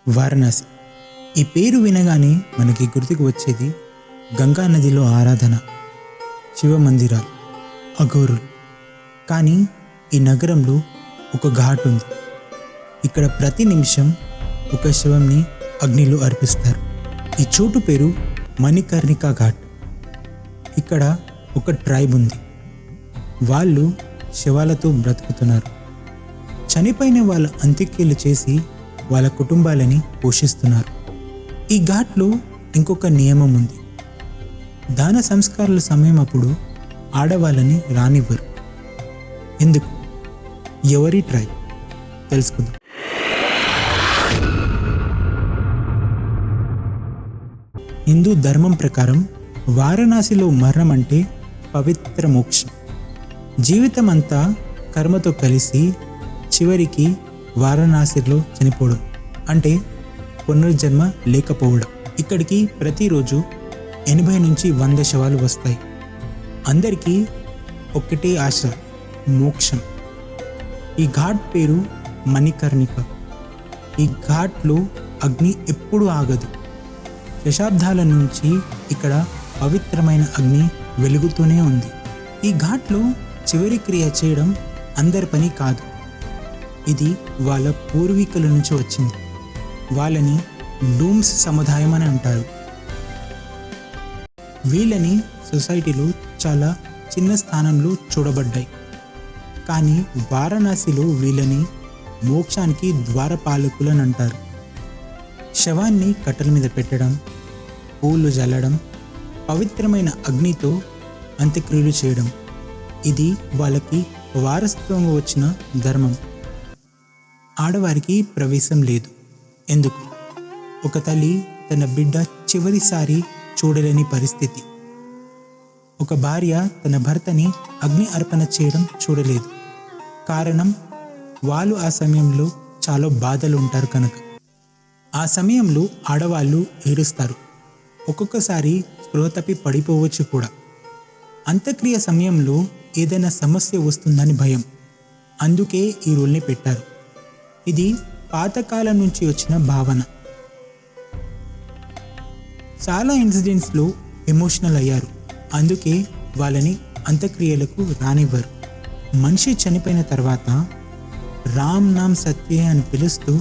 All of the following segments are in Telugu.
వారణాసి. ఈ పేరు వినగానే మనకి గుర్తుకు వచ్చేది గంగా నదిలో ఆరాధన, శివ మందిరాలు, అఘోరులు. కానీ ఈ నగరంలో ఒక ఘాట్ ఉంది. ఇక్కడ ప్రతి నిమిషం ఒక శవంని అగ్నిలో అర్పిస్తారు. ఈ చోటు పేరు మణికర్ణికా ఘాట్. ఇక్కడ ఒక ట్రైబ్ ఉంది. వాళ్ళు శవాలతో బ్రతుకుతున్నారు. చనిపోయిన వాళ్ళ అంత్యక్రియలు చేసి వాళ్ళ కుటుంబాలని పోషిస్తున్నారు. ఈ ఘాట్లో ఇంకొక నియమం ఉంది. దాన సంస్కారాల సమయం అప్పుడు ఆడవాళ్ళని రానివ్వరు. ఎందుకు? ఎవరి ట్రైబ్? తెలుసుకుందాం. హిందూ ధర్మం ప్రకారం వారణాసిలో మరణం అంటే పవిత్ర మోక్షం. జీవితం అంతా కర్మతో కలిసి చివరికి వారణాసిలో చనిపోవడం అంటే పునర్జన్మ లేకపోవడం. ఇక్కడికి ప్రతిరోజు 80 నుంచి 100 శవాలు వస్తాయి. అందరికీ ఒక్కటే ఆశ, మోక్షం. ఈ ఘాట్ పేరు మణికర్ణిక. ఈ ఘాట్లో అగ్ని ఎప్పుడూ ఆగదు. దశాబ్దాల నుంచి ఇక్కడ పవిత్రమైన అగ్ని వెలుగుతూనే ఉంది. ఈ ఘాట్లో చివరి క్రియ చేయడం అందరి పని కాదు. ఇది వాళ్ళ పూర్వీకుల నుంచి వచ్చింది. వాళ్ళని డూమ్స్ సముదాయం అని అంటారు. వీళ్ళని సొసైటీలో చాలా చిన్న స్థానంలో చూడబడ్డాయి. కానీ వారణాసిలో వీళ్ళని మోక్షానికి ద్వారపాలకులు అని అంటారు. శవాన్ని కట్టెల మీద పెట్టడం, పూలు జల్లడం, పవిత్రమైన అగ్నితో అంత్యక్రియలు చేయడం ఇది వాళ్ళకి వారసత్వంగా వచ్చిన ధర్మం. ఆడవారికి ప్రవేశం లేదు. ఎందుకు? ఒక తల్లి తన బిడ్డ చివరిసారి చూడలేని పరిస్థితి. ఒక భార్య తన భర్తని అగ్ని అర్పణ చేయడం చూడలేదు. కారణం వాళ్ళు ఆ సమయంలో చాలా బాధలు ఉంటారు కనుక. ఆ సమయంలో ఆడవాళ్ళు ఏడుస్తారు. ఒక్కొక్కసారి స్పృహ తప్పి పడిపోవచ్చు కూడా. అంత్యక్రియ సమయంలో ఏదైనా సమస్య వస్తుందని భయం. అందుకే ఈ రూల్ని పెట్టారు. ఇది పాతకాలం నుంచి వచ్చిన భావన. చాలా ఇన్సిడెంట్స్లో ఎమోషనల్ అయ్యారు. అందుకే వాళ్ళని అంత్యక్రియలకు రానివ్వరు. మనిషి చనిపోయిన తర్వాత రామ్ నామ్ సత్య అని పిలుస్తూ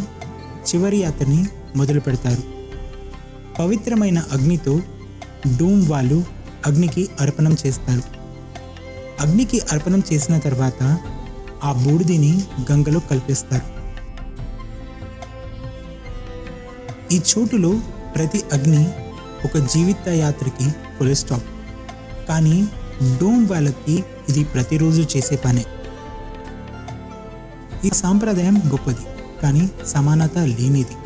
చివరి యాత్రని మొదలు పెడతారు. పవిత్రమైన అగ్నితో డూమ్ వాళ్ళు అగ్నికి అర్పణం చేస్తారు. అగ్నికి అర్పణం చేసిన తర్వాత ఆ బూడిదిని గంగలో కలిపేస్తారు. ఈ చోటులో ప్రతి అగ్ని ఒక జీవిత యాత్రకి ఫుల్ స్టాప్. కానీ డూమ్ వాళ్ళకి ఇది ప్రతిరోజు చేసే పనే. ఈ సాంప్రదాయం గొప్పది, కానీ సమానత లేనిది.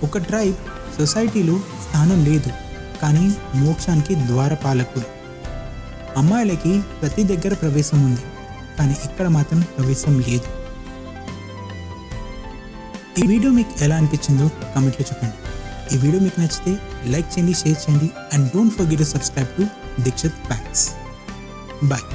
ఒక ట్రైబ్ సొసైటీలో స్థానం లేదు, కానీ మోక్షానికి ద్వారపాలకులు. అమ్మాయిలకి ప్రతి దగ్గర ప్రవేశం ఉంది, కానీ ఇక్కడ మాత్రం ప్రవేశం లేదు. ఈ వీడియో మీకు ఎలా అనిపించిందో కామెంట్లో చెప్పండి. ఈ వీడియో మీకు నచ్చితే లైక్ చేయండి, షేర్ చేయండి, and don't forget to subscribe to Dikshit facts. Bye.